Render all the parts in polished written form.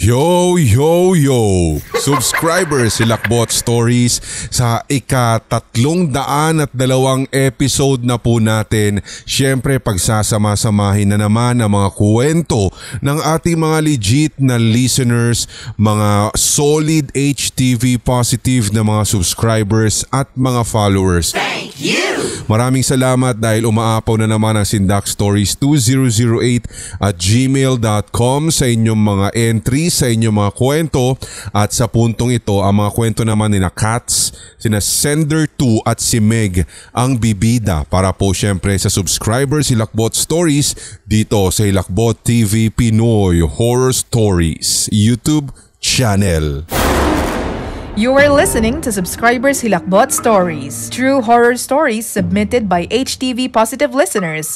Yo, yo, yo! Subscribers si Lakbot Stories sa ika-302 episode na po natin. Siyempre pagsasama-samahin na naman ang mga kwento ng ating mga legit na listeners, mga solid HTV positive na mga subscribers at mga followers. Thank you! Maraming salamat dahil umaapaw na naman ang sindakstories2008@gmail.com sa inyong mga entries, sa inyong mga kwento, at sa puntong ito ang mga kwento naman ni na Cats, sina Sender 2 at si Meg ang bibida para po syempre sa subscribers si Lakbot Stories dito sa Lakbot TV Pinoy Horror Stories YouTube channel. You are listening to Subscribers Hilakbot Stories, true horror stories submitted by HTV positive listeners.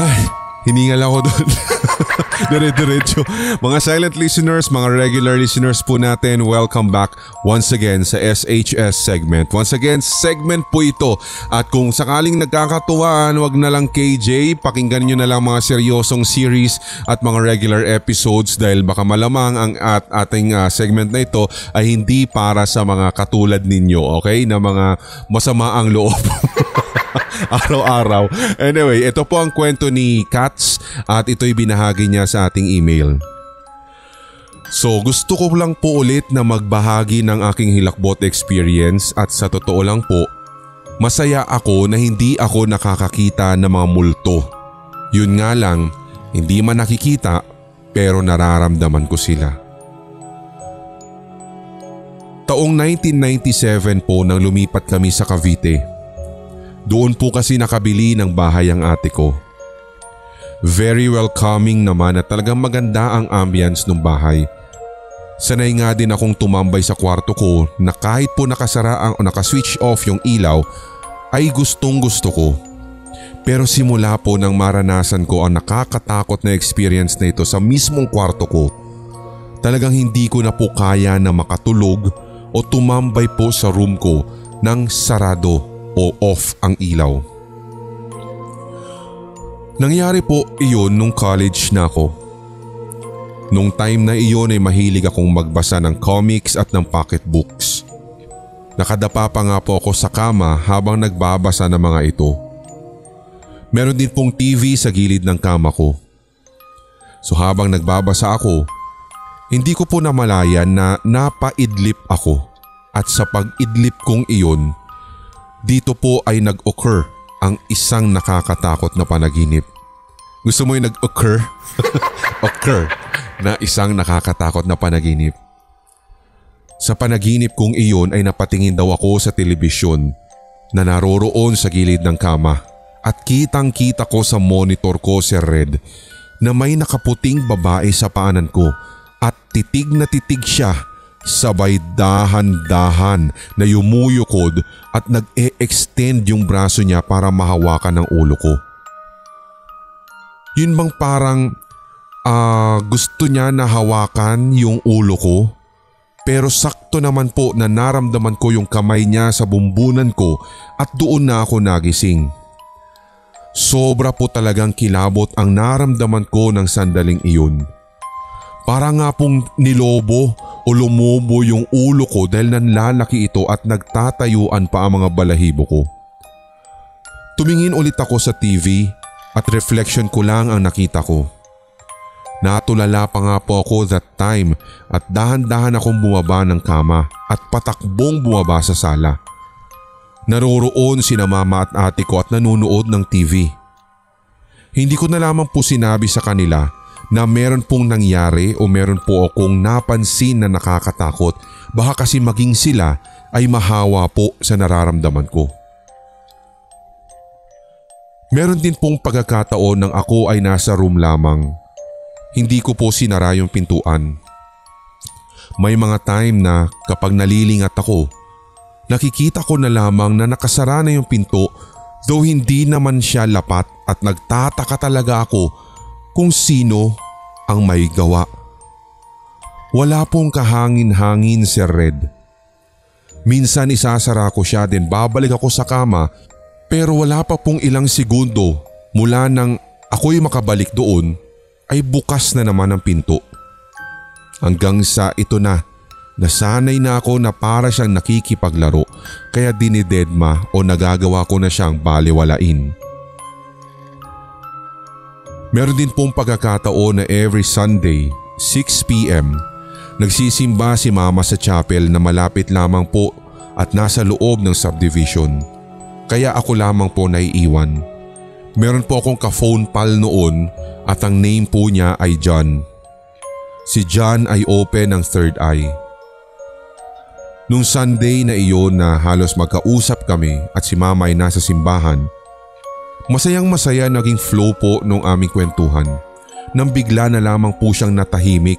Ay, hiningal ako doon. Dire-diretso. Mga silent listeners, mga regular listeners po natin, welcome back once again sa SHS segment. Once again, segment po ito. At kung sakaling nagkakatuwaan, wag na lang KJ, pakinggan nyo na lang mga seryosong series at mga regular episodes dahil baka malamang ang ating segment na ito ay hindi para sa mga katulad ninyo, okay? Na mga masama ang loob. Araw-araw. Anyway, ito po ang kwento ni Cats at ito'y binahagi niya sa ating email. So gusto ko lang po ulit na magbahagi ng aking hilakbot experience at sa totoo lang po, masaya ako na hindi ako nakakakita ng mga multo. Yun nga lang, hindi man nakikita pero nararamdaman ko sila. Taong 1997 po nang lumipat kami sa Cavite. Doon po kasi nakabili ng bahay ang ate ko. Very welcoming naman at talagang maganda ang ambience ng bahay. Sanay nga din akong tumambay sa kwarto ko na kahit po nakasara o nakaswitch off yung ilaw ay gustong gusto ko. Pero simula po nang maranasan ko ang nakakatakot na experience na ito sa mismong kwarto ko, talagang hindi ko na po kaya na makatulog o tumambay po sa room ko nang sarado o off ang ilaw. Nangyari po iyon nung college na ako. Nung time na iyon ay mahilig akong magbasa ng comics at ng pocketbooks. Nakadapa pa nga po ako sa kama habang nagbabasa ng mga ito. Meron din pong TV sa gilid ng kama ko. So habang nagbabasa ako, hindi ko po namalayan na napaidlip ako at sa pag-idlip kong iyon, dito po ay nag-occur ang isang nakakatakot na panaginip. Gusto mo yung nag-occur? Occur na isang nakakatakot na panaginip. Sa panaginip kong iyon ay napatingin daw ako sa telebisyon na naroroon sa gilid ng kama at kitang-kita ko sa monitor ko si Red na may nakaputing babae sa paanan ko at titig na titig siya. Sabay dahan-dahan na yumuyukod at nag-e-extend yung braso niya para mahawakan ng ulo ko. Yun bang parang gusto niya na hawakan yung ulo ko? Pero sakto naman po na naramdaman ko yung kamay niya sa bumbunan ko at doon na ako nagising. Sobra po talagang kilabot ang naramdaman ko ng sandaling iyon. Para nga pong nilobo o lumobo yung ulo ko dahil nanlalaki ito at nagtatayuan pa ang mga balahibo ko. Tumingin ulit ako sa TV at reflection ko lang ang nakita ko. Natulala pa nga po ako that time at dahan-dahan akong bumaba ng kama at patakbong bumaba sa sala. Naroroon sina mama at ate ko at nanunood ng TV. Hindi ko na lamang po sinabi sa kanila na meron pong nangyari o meron po akong napansin na nakakatakot, baka kasi maging sila ay mahawa po sa nararamdaman ko. Meron din pong pagkakataon nang ako ay nasa room lamang. Hindi ko po sinara yung pintuan. May mga time na kapag nalilingat ako, nakikita ko na lamang na nakasara na yung pinto though hindi naman siya lapat at nagtataka talaga ako kung sino ang may gawa. Wala pong kahangin-hangin si Red. Minsan isasara ko siya din babalik ako sa kama pero wala pa pong ilang segundo mula nang ako'y makabalik doon ay bukas na naman ang pinto. Hanggang sa ito na, nasanay na ako na para siyang nakikipaglaro kaya dinidedma o nagagawa ko na siyang baliwalain. Meron din pong pagkakataon na every Sunday, 6 p.m., nagsisimba si mama sa chapel na malapit lamang po at nasa loob ng subdivision. Kaya ako lamang po naiiwan. Meron po akong ka-phone pal noon at ang name po niya ay John. Si John ay open ng third eye. Nung Sunday na iyon na halos magkausap kami at si mama ay nasa simbahan, masayang masaya naging flow po nung aming kwentuhan nang bigla na lamang po siyang natahimik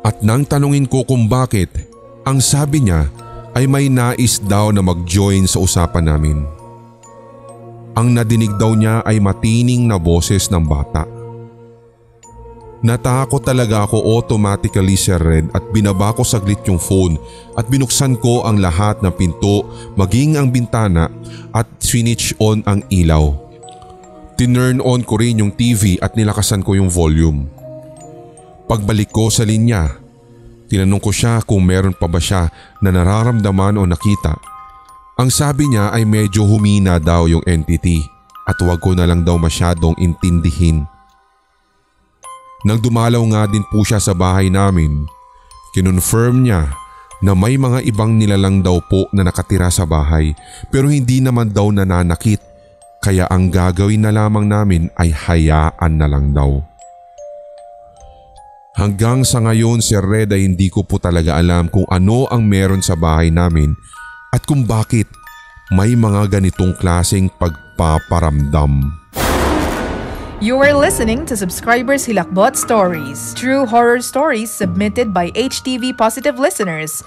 at nang tanungin ko kung bakit, ang sabi niya ay may nais daw na mag-join sa usapan namin. Ang nadinig daw niya ay matining na boses ng bata. Natakot talaga ako automatically, Sir Red, at binaba ko saglit yung phone at binuksan ko ang lahat ng pinto maging ang bintana at switch on ang ilaw. Tinurn on ko rin yung TV at nilakasan ko yung volume. Pagbalik ko sa linya, tinanong ko siya kung meron pa ba siya na nararamdaman o nakita. Ang sabi niya ay medyo humina daw yung entity at huwag ko na lang daw masyadong intindihin. Nang dumalaw nga din po siya sa bahay namin, kinonfirm niya na may mga ibang nilalang daw po na nakatira sa bahay pero hindi naman daw nananakit kaya ang gagawin na lamang namin ay hayaan na lang daw. Hanggang sa ngayon, Sir Red, ay hindi ko po talaga alam kung ano ang meron sa bahay namin at kung bakit may mga ganitong klaseng pagpaparamdam. You are listening to Subscribers Hilakbot Stories, true horror stories submitted by HTV Positive listeners.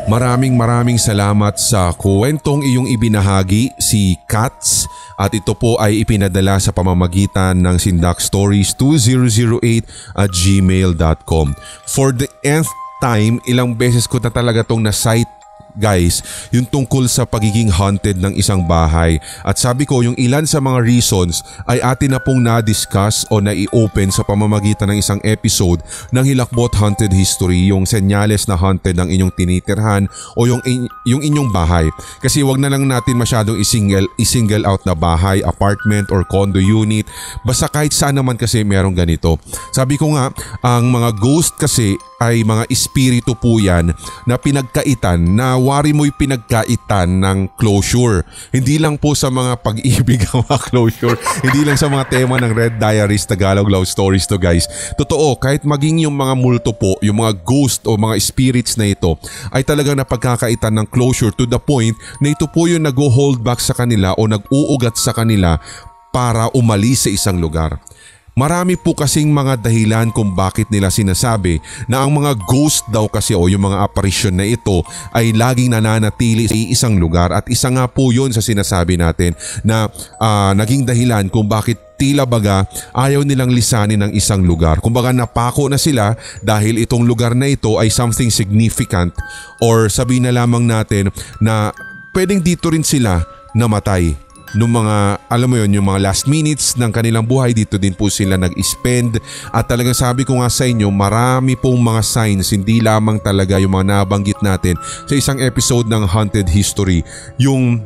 Maraming salamat sa kwentong iyong ibinahagi, si Katz, at ito po ay ipinadala sa pamamagitan ng sindakstories2008@gmail.com. For the nth time, ilang beses ko na talaga tong na-cite, guys, yung tungkol sa pagiging haunted ng isang bahay. At sabi ko, yung ilan sa mga reasons ay atin na pong na-discuss o na-i-open sa pamamagitan ng isang episode ng Hilakbot Haunted History, yung senyales na haunted ng inyong tinitirhan o yung inyong bahay. Kasi wag na lang natin masyadong i-single out na bahay, apartment or condo unit. Basta kahit saan naman kasi merong ganito. Sabi ko nga, ang mga ghost kasi ay mga espiritu po yan na pinagkaitan, na wari mo'y pinagkaitan ng closure. Hindi lang po sa mga pag-ibig ang mga closure, hindi lang sa mga tema ng Red Diaries Tagalog Love Stories to, guys. Totoo, kahit maging yung mga multo po, yung mga ghost o mga spirits na ito ay talagang napagkakaitan ng closure to the point na ito po yung nag-hold back sa kanila o nag-uugat sa kanila para umalis sa isang lugar. Marami po kasing mga dahilan kung bakit nila sinasabi na ang mga ghost daw kasi o yung mga apparition na ito ay laging nananatili sa isang lugar, at isa nga po yun sa sinasabi natin na naging dahilan kung bakit tila baga ayaw nilang lisanin ng isang lugar. Kumbaga napako na sila dahil itong lugar na ito ay something significant, or sabihin na lamang natin na pwedeng dito rin sila namatay. Nung mga, alam mo yon, yung mga last minutes ng kanilang buhay, dito din po sila nag-spend. At talagang sabi ko nga sa inyo, marami pong mga signs, hindi lamang talaga yung mga nabanggit natin sa isang episode ng Haunted History. Yung,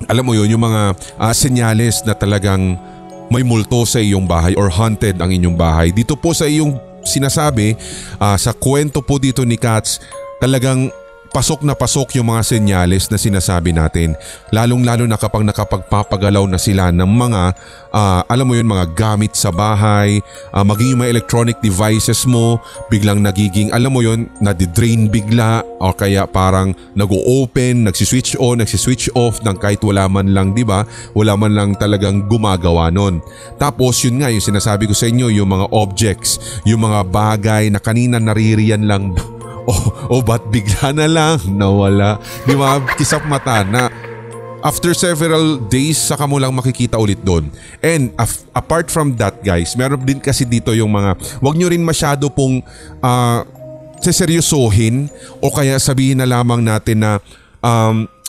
alam mo yon, yung mga senyales na talagang may multo sa iyong bahay or haunted ang inyong bahay. Dito po sa iyong sinasabi, sa kwento po dito ni Katz, talagang pasok na pasok yung mga senyales na sinasabi natin. Lalong-lalo na kapag nakapagpapagalaw na sila ng mga, alam mo yun, mga gamit sa bahay, maging yung mga electronic devices mo, biglang nagiging, alam mo yun, nadidrain bigla, o kaya parang nag-o-open, nagsiswitch on, nagsiswitch off ng kahit wala man lang, di ba? Wala man lang talagang gumagawa nun. Tapos yun nga, yung sinasabi ko sa inyo, yung mga objects, yung mga bagay na kanina naririyan lang, ba't bigla na lang nawala? Di ba? Kisap mata na after several days saka mo lang makikita ulit doon. And apart from that, guys, meron din kasi dito yung mga, wag nyo rin masyado pong seseryosohin o kaya sabihin na lamang natin na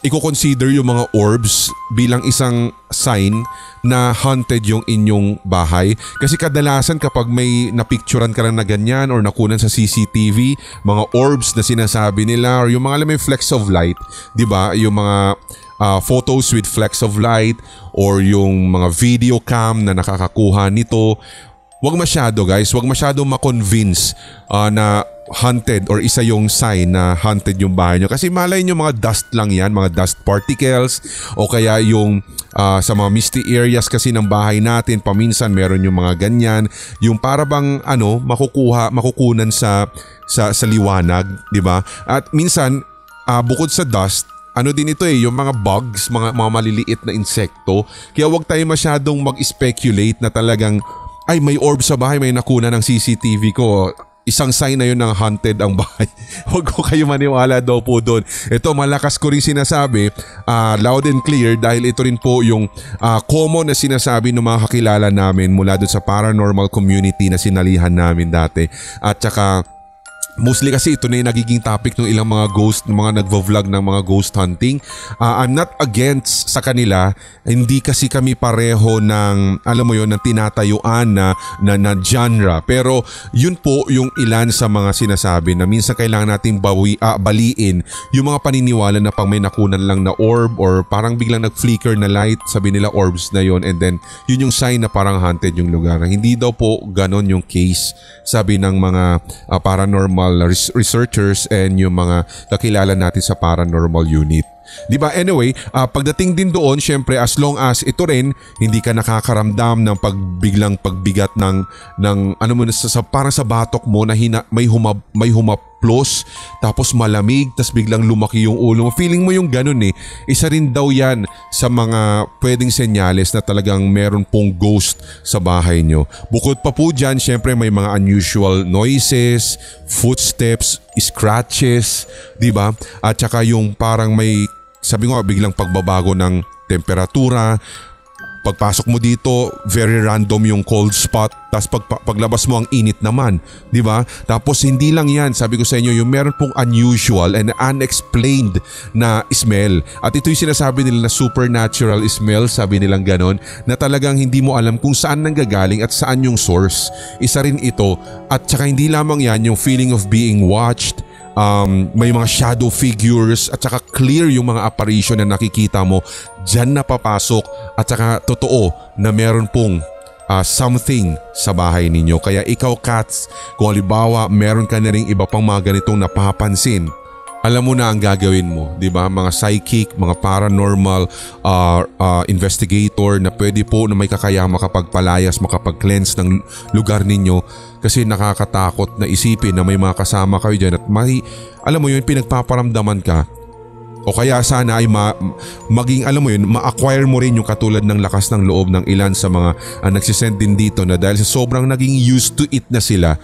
i-consider yung mga orbs bilang isang sign na haunted yung inyong bahay. Kasi kadalasan kapag may napicturean ka lang na ganyan or nakunan sa CCTV, mga orbs na sinasabi nila or yung mga alam mo yung flecks of light, di ba? Yung mga photos with flecks of light or yung mga video cam na nakakakuha nito. Wag masyado guys, wag masyado ma-convince na haunted or isa yung sign na haunted yung bahay nyo. Kasi malay nyo mga dust lang yan, mga dust particles o kaya yung sa mga misty areas kasi ng bahay natin, paminsan meron yung mga ganyan, yung para bang makukunan sa liwanag, di ba? At minsan bukod sa dust, din ito yung mga bugs, mga maliliit na insekto. Kaya wag tayo masyadong mag-speculate na talagang ay may orb sa bahay, may nakuna ng CCTV ko. Isang sign na yun ng haunted ang bahay. Huwag ko kayo maniwala daw po doon. Ito malakas ko rin sinasabi, loud and clear dahil ito rin po yung common na sinasabi ng mga kakilala namin mula doon sa paranormal community na sinalihan namin dati. At saka mostly kasi ito na yung nagiging topic ng ilang mga ghost, mga nagvo-vlog ng mga ghost hunting. I'm not against sa kanila. Hindi kasi kami pareho ng, alam mo yon, ng tinatayuan na genre. Pero yun po yung ilan sa mga sinasabi na minsan kailangan nating baliin yung mga paniniwala na pang may nakunan lang na orb or parang biglang nag-flicker na light, sabi nila orbs na yon, and then yun yung sign na parang haunted yung lugar. Hindi daw po ganon yung case, sabi ng mga paranormal researchers and yung mga kakilala natin sa paranormal unit. Diba? Anyway, pagdating din doon, syempre as long as ito rin hindi ka nakakaramdam ng biglang pagbigat ng ano mo parang sa batok mo na may humaplos tapos malamig tapos biglang lumaki yung ulo mo. Feeling mo yung ganun eh. Isa rin daw yan sa mga pwedeng senyales na talagang meron pong ghost sa bahay nyo. Bukod pa po dyan, syempre may mga unusual noises, footsteps, scratches, diba? At saka yung parang may, sabi ko biglang pagbabago ng temperatura. Pagpasok mo dito, very random yung cold spot. Tapos paglabas mo ang init naman, di ba? Tapos hindi lang yan, sabi ko sa inyo, yung meron pong unusual and unexplained na smell. At ito yung sinasabi nila na supernatural smell, sabi nilang ganon, na talagang hindi mo alam kung saan nanggagaling at saan yung source. Isa rin ito. At saka hindi lamang yan, yung feeling of being watched. May mga shadow figures at saka clear yung mga apparition na nakikita mo, dyan na papasok. At saka totoo na meron pong something sa bahay ninyo. Kaya ikaw Cats, kung halimbawa meron ka na rin iba pang mga ganitong napapansin, alam mo na ang gagawin mo, di ba? Mga psychic, mga paranormal investigator na pwede po na may kakaya makapagpalayas, makapag-cleanse ng lugar ninyo. Kasi nakakatakot na isipin na may mga kasama kayo dyan at may, alam mo yun, pinagpaparamdaman ka. O kaya sana ay maging, alam mo yun, ma-acquire mo rin yung katulad ng lakas ng loob ng ilan sa mga nagsisend din dito na dahil sa sobrang naging used to it na sila,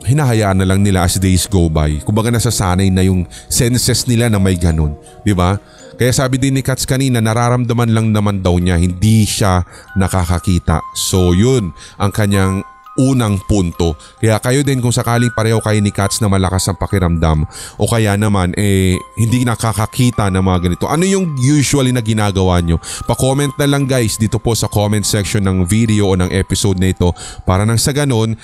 hinahayaan na lang nila as days go by. Kumbaga nasasanay na yung senses nila na may ganun, di ba? Kaya sabi din ni Cats kanina, nararamdaman lang naman daw niya, hindi siya nakakakita. So yun ang kanyang unang punto. Kaya kayo din kung sakaling pareho kayo ni Cats na malakas ang pakiramdam o kaya naman hindi nakakakita ng mga ganito, ano yung usually na ginagawa nyo? Pa-comment na lang guys dito po sa comment section ng video o ng episode na ito para nang sa ganon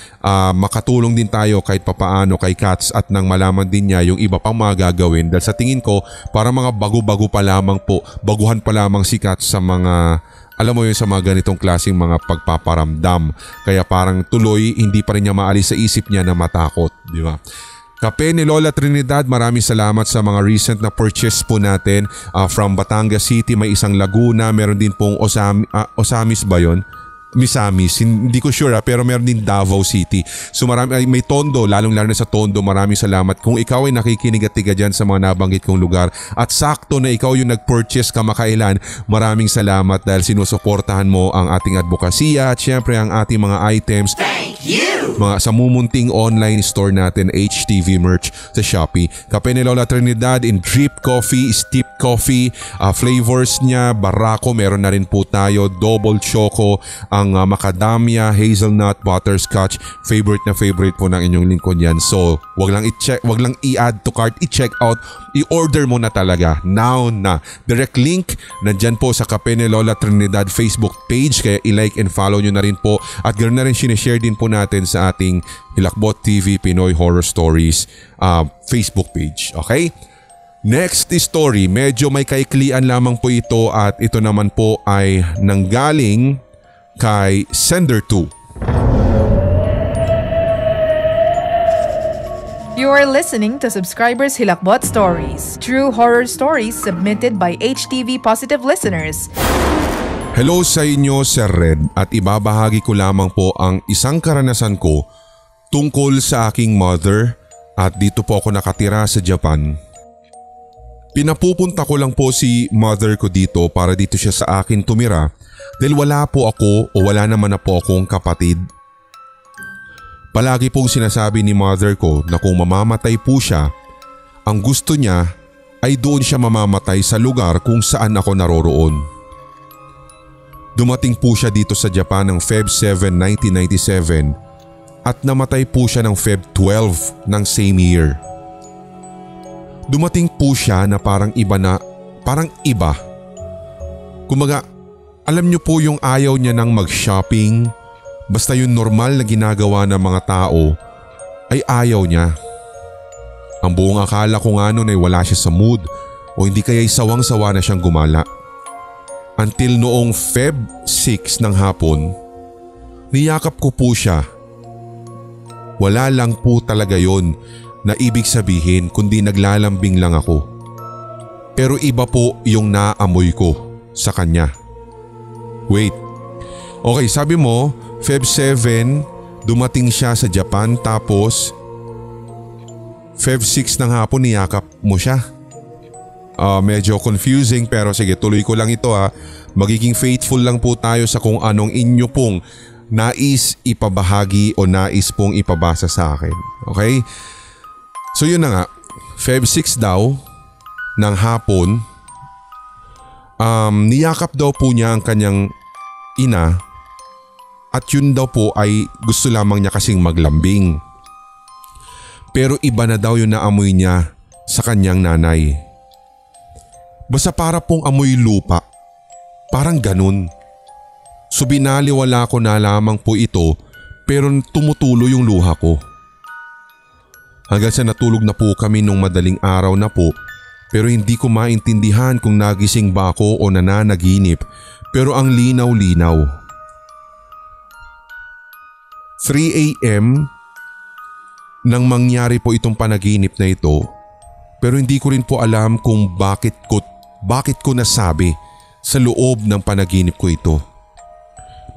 makatulong din tayo kahit papaano kay Cats at nang malaman din niya yung iba pang mga gagawin. Dahil sa tingin ko para mga bago-bago pa lamang po, baguhan pa lamang si Cats sa mga, alam mo yun, sa mga ganitong klaseng mga pagpaparamdam. Kaya parang tuloy hindi pa rin niya maalis sa isip niya na matakot, di ba? Kape ni Lola Trinidad, maraming salamat sa mga recent na purchase po natin. From Batangas City, may isang Laguna, meron din pong Osamis ba yun? Misamis, hindi ko sure pero meron din Davao City. So may Tondo, lalong-lalo na sa Tondo, maraming salamat. Kung ikaw ay nakikinig at tiga dyan sa mga nabanggit kong lugar at sakto na ikaw yung nag-purchase kamakailan, maraming salamat dahil sinusuportahan mo ang ating advokasya at syempre ang ating mga items. Thank you! Mga sa mumunting online store natin, HTV merch sa Shopee. Kape ni Lola Trinidad in drip coffee, steep coffee, flavors niya, Barako, meron na rin po tayo, double choco, ang mga macadamia, hazelnut, butterscotch. Favorite na favorite po ng inyong lingkod yan. So wag lang i-add to cart, i-check out, i-order mo na talaga. Now na. Direct link nandyan po sa Kape ni Lola Trinidad Facebook page, kaya i-like and follow nyo na rin po. At ganoon na rin sinishare din po natin sa ating Hilakbot TV Pinoy Horror Stories Facebook page. Okay? Next story, medyo may kaiklian lamang po ito at ito naman po ay nanggaling kay Sender 2. You are listening to Subscribers Hilakbot Stories, true horror stories submitted by HTV Positive listeners. Hello sa inyo, Sir Red, at ibabahagi ko lamang po ang isang karanasan ko tungkol sa aking mother at dito po ako nakatira sa Japan. Pinapupunta ko lang po si mother ko dito para dito siya sa akin tumira dahil wala po ako o wala naman na po akong kapatid. Palagi pong sinasabi ni mother ko na kung mamamatay po siya, ang gusto niya ay doon siya mamamatay sa lugar kung saan ako naroroon. Dumating po siya dito sa Japan ng Feb 7, 1997 at namatay po siya ng Feb 12 ng same year. Dumating po siya na parang iba. Kumaga, alam niyo po yung ayaw niya nang mag-shopping, basta yung normal na ginagawa ng mga tao ay ayaw niya. Ang buong akala ko nga noon ay wala siya sa mood o hindi kaya'y sawang-sawa na siyang gumala. Until noong Feb 6 ng hapon, niyakap ko po siya. Wala lang po talaga yon na ibig sabihin kundi naglalambing lang ako. Pero iba po yung naamoy ko sa kanya. Wait. Okay, sabi mo Feb 7 dumating siya sa Japan tapos Feb 6 ng hapon niyakap mo siya. Medyo confusing pero sige, tuloy ko lang ito ha. Magiging faithful lang po tayo sa kung anong inyo pong nais ipabahagi o nais pong ipabasa sa akin. Okay? So yun na nga, Feb 6 daw ng hapon, niyakap daw po niya ang kanyang ina at yun daw po ay gusto lamang niya kasing maglambing. Pero iba na daw yung naamoy niya sa kanyang nanay. Basta para pong amoy lupa, parang ganun. So binaliwala ko na lamang po ito pero tumutulo yung luha ko. Hanggang sa natulog na po kami nung madaling araw na po pero hindi ko maintindihan kung nagising ba ako o nananaginip pero ang linaw-linaw. 3 a.m. nang mangyari po itong panaginip na ito pero hindi ko rin po alam kung bakit ko nasabi sa loob ng panaginip ko ito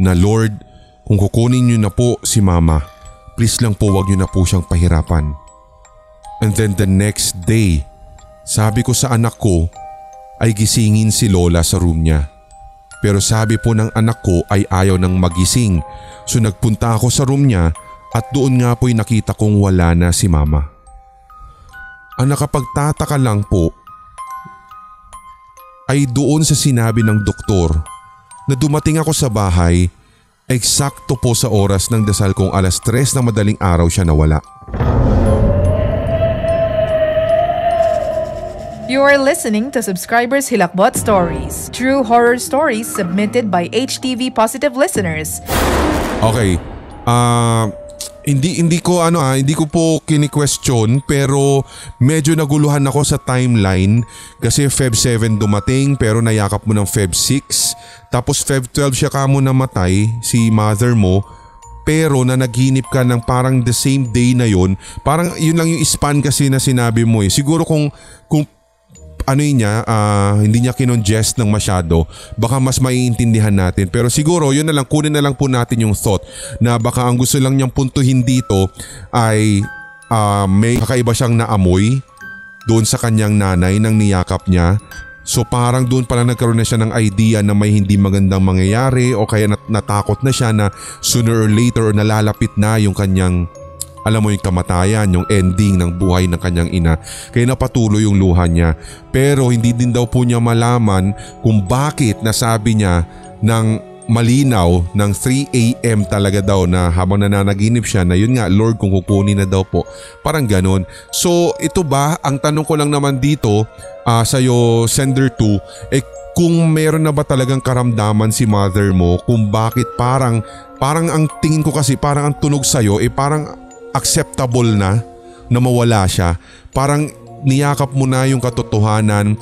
na Lord, kung kukunin niyo na po si mama, please lang po wag niyo na po siyang pahirapan. And then the next day, sabi ko sa anak ko ay gisingin si Lola sa room niya. Pero sabi po ng anak ko ay ayaw nang magising. So nagpunta ako sa room niya at doon nga po'y nakita kong wala na si mama. Ang nakapagtataka lang po ay doon sa sinabi ng doktor na dumating ako sa bahay eksakto po sa oras ng dasal kong alas 3 ng madaling araw siya nawala. You are listening to Subscribers Hilakbot Stories, true horror stories submitted by HTV Positive listeners. Okay. Hindi ko po kini-question pero medyo naguluhan ako sa timeline kasi Feb 7 dumating pero nayakap mo ng Feb 6. Tapos Feb 12 siya kamo namatay, si mother mo. Pero na naginip ka ng parang the same day na yon, parang yun lang yung span kasi na sinabi mo eh. Siguro kung hindi niya kinongest ng masyado, baka mas maiintindihan natin. Pero siguro yun na lang, kunin na lang po natin yung thought na baka ang gusto lang niyang puntuhin dito ay may kakaiba siyang naamoy doon sa kanyang nanay nang niyakap niya. So parang doon pala nagkaroon na siya ng idea na may hindi magandang mangyayari o kaya natakot na siya na sooner or later or nalalapit na yung kanyang, alam mo yung kamatayan, yung ending ng buhay ng kanyang ina. Kaya napatuloy yung luha niya. Pero hindi din daw po niya malaman kung bakit nasabi niya ng malinaw ng 3 AM talaga daw na habang nananaginip siya na yun nga, Lord, kung kukunin na daw po. Parang ganon. So ito ba, ang tanong ko lang naman dito sa'yo sender 2, kung meron na ba talagang karamdaman si mother mo kung bakit parang ang tingin ko kasi parang ang tunog sa'yo parang acceptable na mawala siya. Parang niyakap mo na yung katotohanan,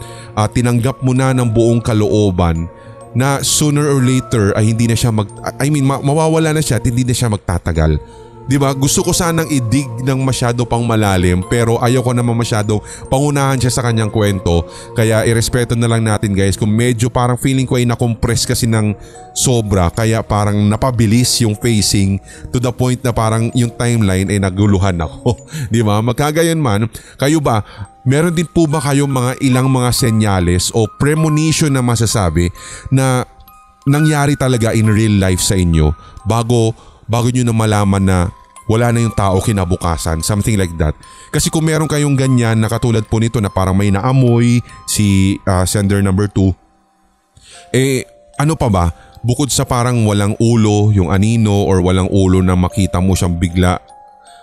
tinanggap mo na ng buong kalooban na sooner or later ay hindi na siya mawawala na siya at hindi na siya magtatagal. Diba? Gusto ko sanang idig ng masyado pang malalim pero ayaw ko naman masyadong pangunahan siya sa kanyang kwento. Kaya irespeto na lang natin guys kung medyo parang feeling ko ay nakompress kasi ng sobra kaya parang napabilis yung pacing to the point na parang yung timeline ay naguluhan ako. Diba? Magkagayon man, kayo ba, meron din po ba kayong ilang mga senyales o premonition na masasabi na nangyari talaga in real life sa inyo bago nyo na malaman na wala na yung tao kinabukasan, something like that. Kasi kung meron kayong ganyan na katulad po nito na parang may naamoy si sender number 2, ano pa ba? Bukod sa parang walang ulo yung anino or walang ulo na makita mo siyang bigla,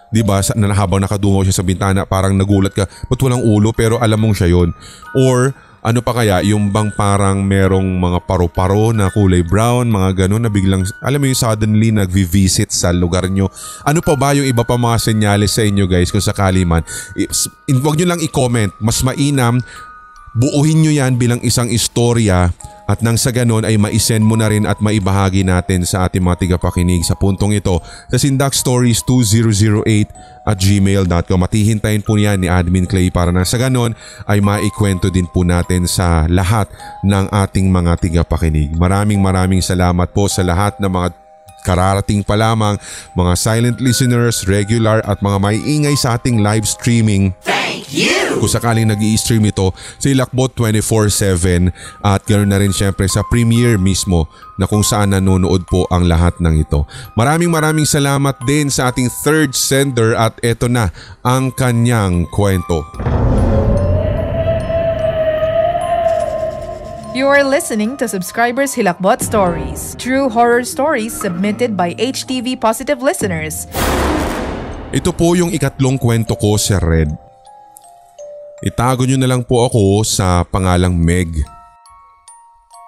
diba, na habang nakadungaw siya sa bintana parang nagulat ka, ba't walang ulo pero alam mong siya yun? Or ano pa kaya, yung bang parang merong mga paro-paro na kulay brown, mga ganun na biglang, alam mo yung suddenly nag-visit sa lugar nyo. Ano pa ba yung iba pa mga senyales sa inyo guys kung sakali man? Huwag nyo lang i-comment, mas mainam, buuhin nyo yan bilang isang istorya at nang sa ganon ay maisend mo na rin at maibahagi natin sa ating mga tigapakinig sa puntong ito sa sindakstories2008@gmail.com. At hihintayin po niyan ni Admin Clay para nang sa ganon ay maikwento din po natin sa lahat ng ating mga tigapakinig. Maraming salamat po sa lahat ng mga kararating pa lamang, mga silent listeners, regular at mga maiingay sa ating live streaming. Thank you! Kung sakaling nag-i-stream ito sa Hilakbot 24/7 at ganoon na rin syempre sa Premiere mismo na kung saan nanonood po ang lahat ng ito. Maraming salamat din sa ating third sender at eto na ang kanyang kwento. You are listening to Subscribers Hilakbot Stories, true horror stories submitted by HTV Positive listeners. Ito po yung ikatlong kwento ko, Sir Red. Itago nyo na lang po ako sa pangalang Meg.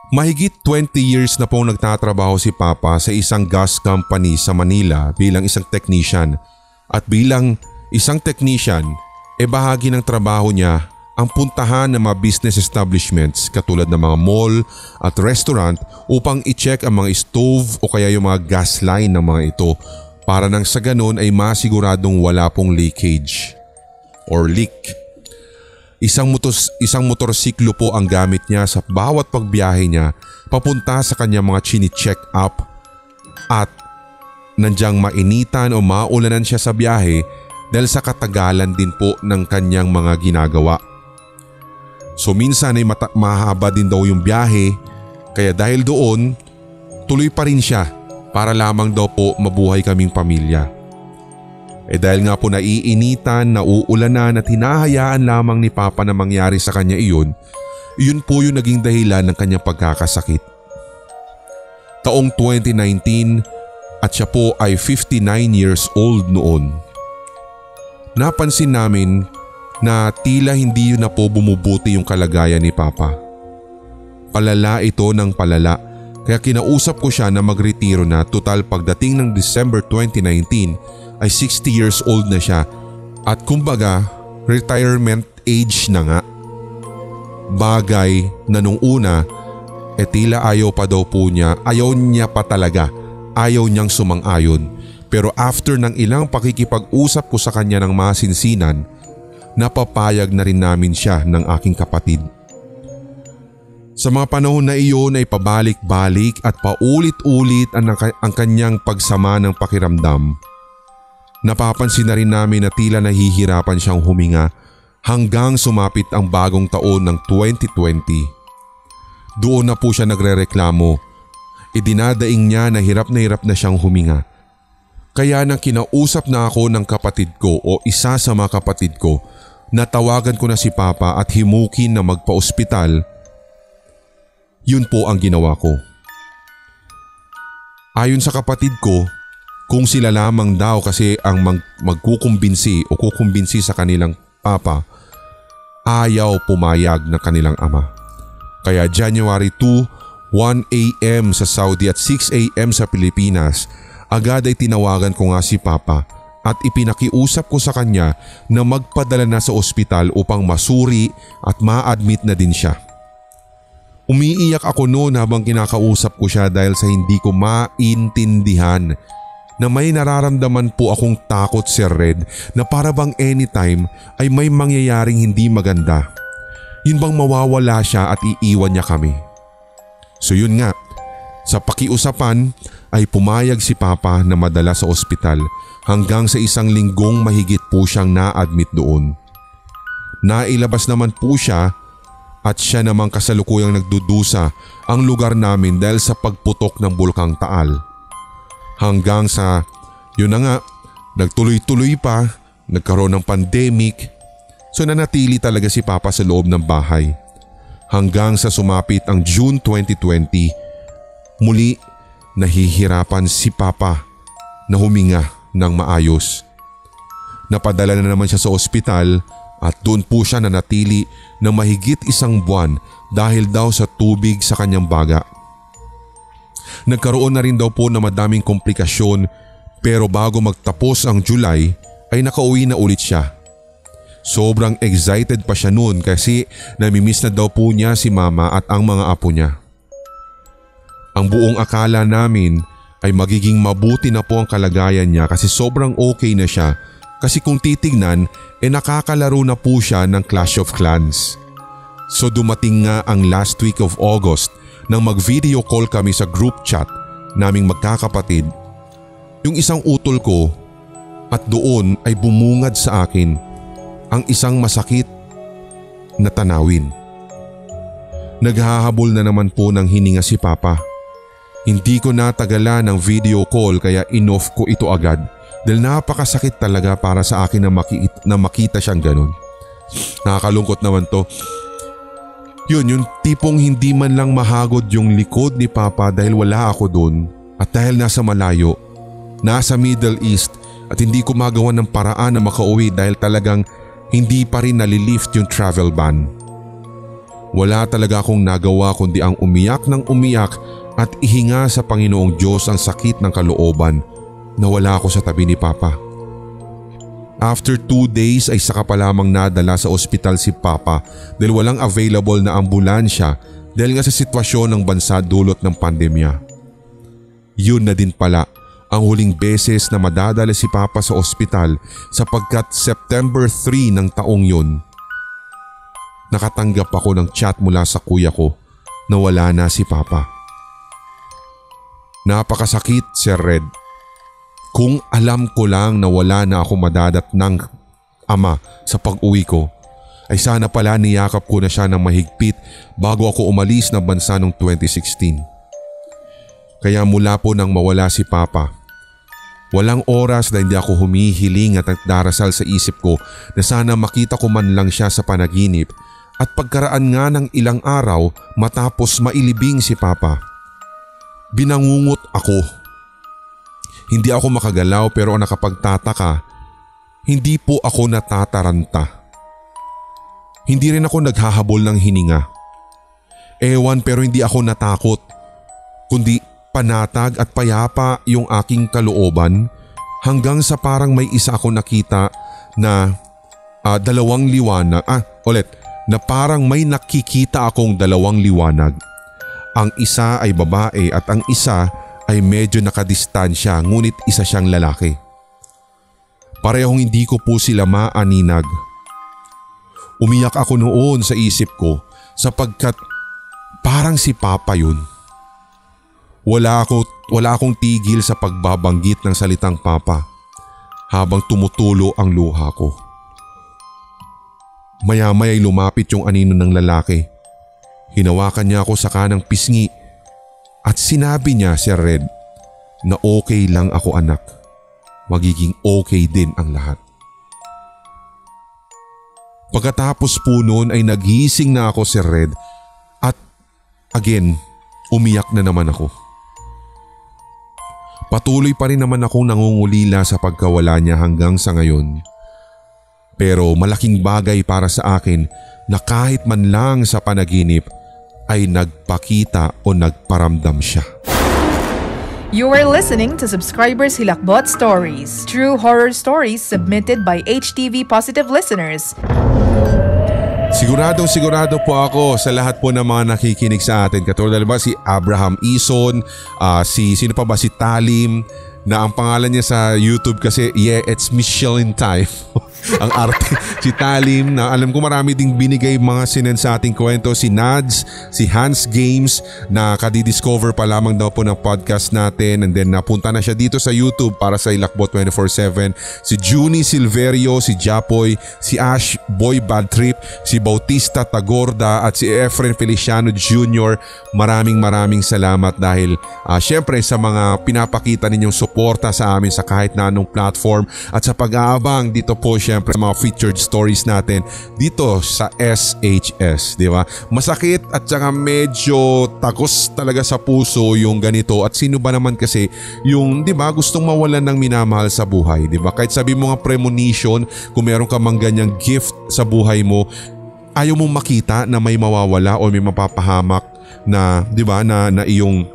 Mahigit 20 years na pong nagtatrabaho si Papa sa isang gas company sa Manila bilang isang technician. At bilang isang technician, bahagi ng trabaho niya ang puntahan ng mga business establishments katulad ng mga mall at restaurant upang i-check ang mga stove o kaya yung mga gas line ng mga ito para nang sa ganon ay masiguradong wala pong leakage or leak. Isang motorsiklo po ang gamit niya sa bawat pagbiyahe niya papunta sa kanyang mga chini-check up at nandyang mainitan o maulanan siya sa biyahe dahil sa katagalan din po ng kanyang mga ginagawa. So minsan ay mahaba din daw yung biyahe kaya dahil doon tuloy pa rin siya para lamang daw po mabuhay kaming pamilya. Dahil nga po naiinitan, nauulanan at hinahayaan lamang ni Papa na mangyari sa kanya iyon po yung naging dahilan ng kanyang pagkakasakit. Taong 2019 at siya po ay 59 years old noon. Napansin namin na tila hindi na po bumubuti yung kalagayan ni Papa. Palala ito ng palala kaya kinausap ko siya na magretiro na, total pagdating ng December 2019 ay 60 years old na siya at kumbaga retirement age na nga. Bagay na nung una tila ayaw pa daw po niya, ayaw niya pa talaga, ayaw niyang sumang-ayon. Pero after ng ilang pakikipag-usap ko sa kanya ng masinsinan, napapayag na rin namin siya ng aking kapatid. Sa mga panahon na iyon ay pabalik-balik at paulit-ulit ang kanyang pagsama ng pakiramdam. Napapansin na rin namin na tila nahihirapan siyang huminga hanggang sumapit ang bagong taon ng 2020. Doon na po siya nagrereklamo. Idinadaing niya na hirap na siyang huminga. Kaya nang kinausap na ako ng kapatid ko o isa sa mga kapatid ko, natawagan ko na si Papa at himukin na magpa-ospital. Yun po ang ginawa ko. Ayon sa kapatid ko, kung sila lamang daw kasi ang magkukumbinsi o kukumbinsi sa kanilang papa, ayaw pumayag ng kanilang ama. Kaya January 2, 1 a.m. sa Saudi at 6 a.m. sa Pilipinas, agad ay tinawagan ko nga si papa at ipinakiusap ko sa kanya na magpadala na sa ospital upang masuri at ma-admit na din siya. Umiiyak ako noon habang kinakausap ko siya dahil sa hindi ko maintindihan na may nararamdaman po akong takot, Sir Red, na para bang anytime ay may mangyayaring hindi maganda. Yun bang mawawala siya at iiwan niya kami. So yun nga, sa pakiusapan ay pumayag si Papa na madala sa ospital hanggang sa 1 linggong mahigit po siyang na-admit doon. Nailabas naman po siya at siya namang kasalukuyang nagdudusa ang lugar namin dahil sa pagputok ng Bulkang Taal. Hanggang sa, yun na nga, nagtuloy-tuloy pa, nagkaroon ng pandemic, so nanatili talaga si Papa sa loob ng bahay. Hanggang sa sumapit ang June 2020, muli nahihirapan si Papa na huminga ng maayos. Napadala na naman siya sa ospital at doon po siya nanatili na mahigit 1 buwan dahil daw sa tubig sa kanyang baga. Nagkaroon na rin daw po na madaming komplikasyon pero bago magtapos ang July ay nakauwi na ulit siya. Sobrang excited pa siya noon kasi namimiss na daw po niya si mama at ang mga apo niya. Ang buong akala namin ay magiging mabuti na po ang kalagayan niya kasi sobrang okay na siya. Kasi kung titignan, nakakalaro na po siya ng Clash of Clans. So dumating nga ang last week of August nang mag-video call kami sa group chat naming magkakapatid. Yung isang utol ko at doon ay bumungad sa akin ang isang masakit na tanawin. Naghahabol na naman po ng hininga si Papa. Hindi ko natagalan ng video call kaya in-off ko ito agad. Dahil napakasakit talaga para sa akin na makita siyang ganun. Nakakalungkot naman to. Yun, yung tipong hindi man lang mahagod yung likod ni Papa dahil wala ako doon. At dahil nasa malayo, nasa Middle East at hindi ko magawa ng paraan na makauwi dahil talagang hindi pa rin nalilift yung travel ban. Wala talaga akong nagawa kundi ang umiyak ng umiyak at ihinga sa Panginoong Diyos ang sakit ng kalooban. Nawala ako sa tabi ni Papa. After 2 days ay saka pa lamang nadala sa ospital si Papa dahil walang available na ambulansya dahil nga sa sitwasyon ng bansa dulot ng pandemya. Yun na din pala ang huling beses na madadala si Papa sa ospital sapagkat September 3 ng taong yun. Nakatanggap ako ng chat mula sa kuya ko na wala na si Papa. Napakasakit, Sir Red. Kung alam ko lang na wala na ako madadat ng ama sa pag-uwi ko, ay sana pala niyakap ko na siya ng mahigpit bago ako umalis ng bansa noong 2016. Kaya mula po nang mawala si Papa, walang oras na hindi ako humihiling at nagdarasal sa isip ko na sana makita ko man lang siya sa panaginip at pagkaraan nga ng ilang araw matapos mailibing si Papa. Binangungot ako. Hindi ako makagalaw pero ang nakapagtataka, hindi po ako natataranta. Hindi rin ako naghahabol ng hininga. Ewan pero hindi ako natakot, kundi panatag at payapa yung aking kalooban hanggang sa parang may isa ako nakita na dalawang liwanag. Na parang may nakikita akong dalawang liwanag. Ang isa ay babae at ang isa ay medyo nakadistansya ngunit isa siyang lalaki. Parehong hindi ko po sila maaninag. Umiyak ako noon sa isip ko sapagkat parang si Papa yun. Wala akong tigil sa pagbabanggit ng salitang Papa habang tumutulo ang luha ko. Maya-maya'y lumapit yung anino ng lalaki. Hinawakan niya ako sa kanang pisngi. At sinabi niya, Sir Red, na okay lang ako anak. Magiging okay din ang lahat. Pagkatapos po noon ay nagising na ako, Sir Red. At again, umiyak na naman ako. Patuloy pa rin naman akong nangungulila sa pagkawala niya hanggang sa ngayon. Pero malaking bagay para sa akin na kahit man lang sa panaginip ay nagpakita o nagparamdam siya. You are listening to Subscribers Hilakbot Stories, true horror stories submitted by HTV Positive listeners. Sigurado po ako sa lahat po ng mga nakikinig sa atin. Katulad ba si Abraham Ison, sino pa ba si Talim, na ang pangalan niya sa YouTube kasi it's Michelin Time. Ang arte. Si Talim na alam ko marami ding binigay mga sinend sa ating kwento. Si Nads, si Hans Games na kadidiscover pa lamang daw po ng podcast natin, and then napunta na siya dito sa YouTube para sa Hilakbot 24/7. Si Junie Silverio, si Japoy, si Ash Boy Bad Trip, si Bautista Tagorda at si Efren Feliciano Jr. Maraming salamat dahil syempre sa mga pinapakita ninyong suporta sa amin sa kahit na anong platform at sa pag-aabang dito po syempre sa mga featured stories natin dito sa SHS, di ba? Masakit at saka medyo takos talaga sa puso yung ganito, at sino ba naman kasi yung, di ba, gustong mawalan ng minamahal sa buhay, di ba? Kahit sabi mo nga premonition, kung meron ka mang ganyang gift sa buhay mo, ayaw mong makita na may mawawala o may mapapahamak na, di ba, na iyong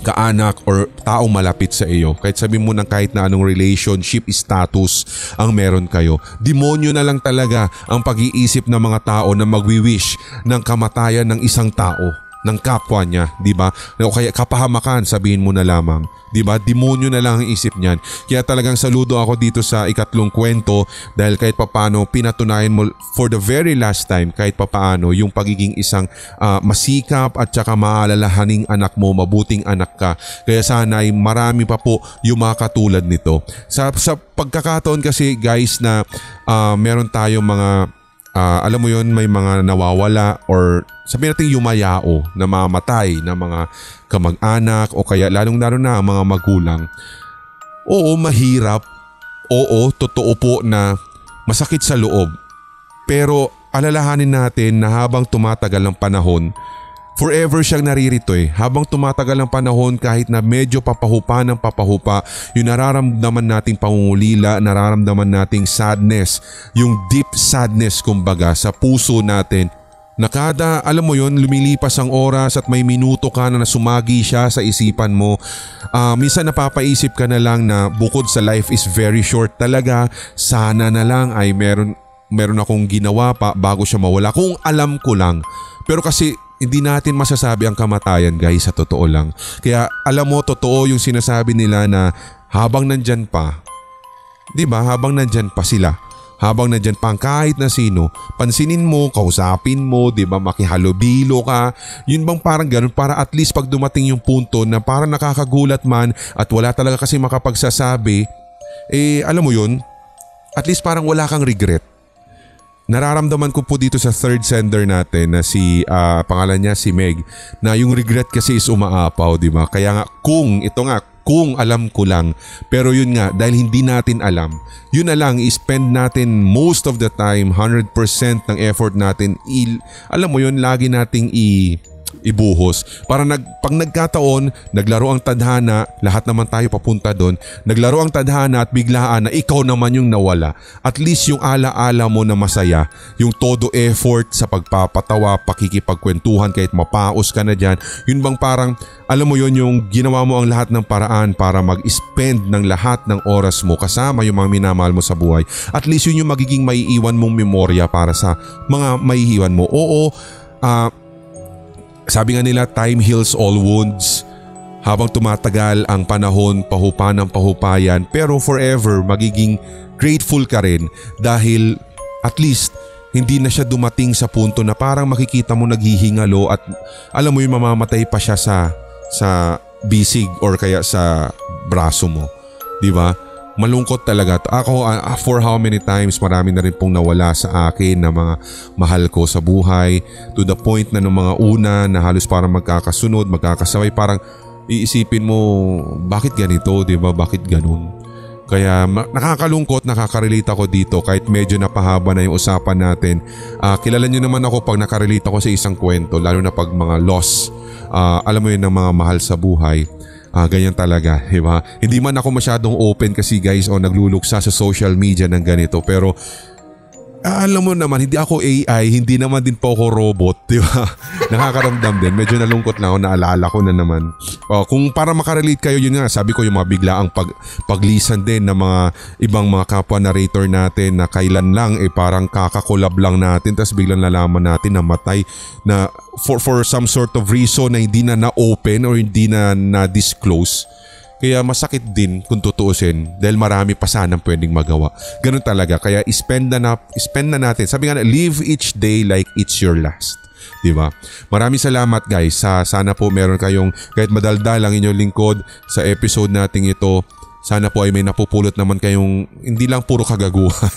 kaanak or taong malapit sa iyo. Kahit sabi mo ng kahit na anong relationship status ang meron kayo. Demonyo na lang talaga ang pag-iisip ng mga tao na magwi-wish ng kamatayan ng isang tao, ng kapwa niya, di ba? O kaya kapahamakan, sabihin mo na lamang. Di ba? Demonyo na lang ang isip niyan. Kaya talagang saludo ako dito sa ikatlong kwento dahil kahit papaano pinatunayan mo for the very last time kahit papaano yung pagiging isang masikap at saka maalalahaning anak mo, mabuting anak ka. Kaya sana ay marami pa po yung mga katulad nito. Sa pagkakataon kasi guys na meron tayong mga alam mo yon, may mga nawawala or sabihin natin yumayao na mamatay na mga kamag-anak o kaya lalong-lalo na ang mga magulang. Oo, mahirap. Oo, totoo po na masakit sa loob. Pero alalahanin natin na habang tumatagal ang panahon, forever siyang naririto eh. Habang tumatagal ang panahon, kahit na medyo papahupa ng papahupa, yung nararamdaman nating pangungulila, nararamdaman nating sadness, yung deep sadness kumbaga sa puso natin, na kada, alam mo yon, lumilipas ang oras at may minuto ka na sumagi siya sa isipan mo. Minsan napapaisip ka na lang na bukod sa life is very short talaga, sana na lang ay meron akong ginawa pa bago siya mawala. Kung alam ko lang. Pero kasi hindi natin masasabi ang kamatayan guys, sa totoo lang. Kaya alam mo, totoo yung sinasabi nila na habang nandyan pa, di ba, habang nandyan pa sila, habang nandyan pa ang kahit na sino, pansinin mo, kausapin mo, di ba, makihalubilo ka, yun bang parang ganun, para at least pag dumating yung punto na parang nakakagulat man at wala talaga kasi makapagsasabi, alam mo yun, at least parang wala kang regret. Nararamdaman ko po dito sa third sender natin na si pangalan niya si Meg, na yung regret kasi is umaapaw, di ba? Kaya nga kung alam ko lang, pero yun nga dahil hindi natin alam, yun na lang, i-spend natin most of the time 100% ng effort natin, alam mo yun, lagi nating ibuhos. Para pag nagkataon, naglaro ang tadhana, lahat naman tayo papunta doon, naglaro ang tadhana at biglaan na ikaw naman yung nawala. At least yung alaala mo na masaya, yung todo effort sa pagpapatawa, pakikipagkwentuhan kahit mapaos ka na dyan, yun bang parang, alam mo yun, yung ginawa mo ang lahat ng paraan para mag-spend ng lahat ng oras mo kasama yung mga minamahal mo sa buhay. At least yun yung magiging maiiwan mong memorya para sa mga maiiwan mo. Oo, sabi nga nila, time heals all wounds. Habang tumatagal ang panahon, pahupa ng pahupayan, pero forever magiging grateful ka rin dahil at least hindi na siya dumating sa punto na parang makikita mo naghihingalo at alam mo yung mamamatay pa siya sa bisig or kaya sa braso mo. Di ba? Malungkot talaga. Ako, for how many times marami na rin pong nawala sa akin na mga mahal ko sa buhay, to the point na ng mga una na halos parang magkakasunod, magkakasabay, parang iisipin mo, bakit ganito, di ba? Bakit ganun? Kaya nakakalungkot, nakaka-relate ako dito kahit medyo napahaba na yung usapan natin. Kilala nyo naman ako pag nakarelate ako sa isang kwento, lalo na pag mga loss, alam mo yun, ng mga mahal sa buhay. Ganyan talaga, di ba? Hindi man ako masyadong open kasi guys o nagluluksa sa social media ng ganito, pero alam mo naman, hindi ako AI, hindi naman din po ako robot, di ba? Nakakaramdam din. Medyo nalungkot na ako, naalala ko na naman. Kung para makarelate kayo, yun nga, sabi ko yung mga biglaang paglisan din ng mga ibang mga kapwa narrator natin na kailan lang parang kakakolab lang natin tapos biglang nalaman natin na matay na for some sort of reason na hindi na na-open or hindi na na-disclose. Kaya masakit din kung tutuusin dahil marami pa sanang pwedeng magawa. Ganun talaga. Kaya spend na natin. Sabi nga, live each day like it's your last. Diba? Maraming salamat guys. Sana po meron kayong kahit madaldal ang inyong lingkod sa episode nating ito. Sana po ay may napupulot naman kayong hindi lang puro kagaguhan.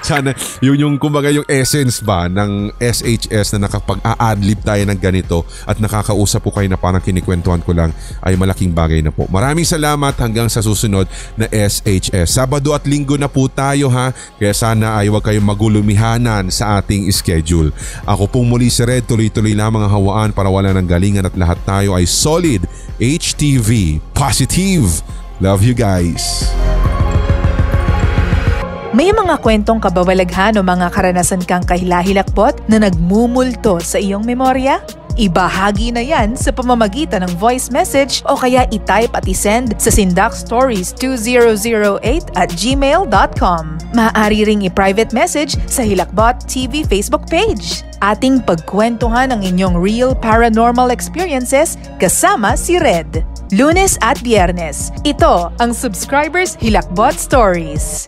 Sana yung kumbaga yung essence ba ng SHS na nakapag-a-adlib tayo ng ganito at nakakausap po kayo na parang kinikwentuhan ko lang ay malaking bagay na po. Maraming salamat hanggang sa susunod na SHS. Sabado at Linggo na po tayo ha. Kaya sana ay huwag kayong magulumihanan sa ating schedule. Ako pong muli si Red, tuloy-tuloy lamang ang hawaan para wala ng galingan at lahat tayo ay solid HTV positive. Love you guys. May mga kwentong kababalaghan o mga karanasan kang kahilahilakbot na nagmumulto sa iyong memorya? Ibahagi na yan sa pamamagitan ng voice message o kaya i-type at i-send sa sindakstories2008@gmail.com. Maaari ring i-private message sa Hilakbot TV Facebook page. Ating pagkwentuhan ang inyong real paranormal experiences kasama si Red. Lunes at Biyernes. Ito ang Subscribers Hilakbot Stories.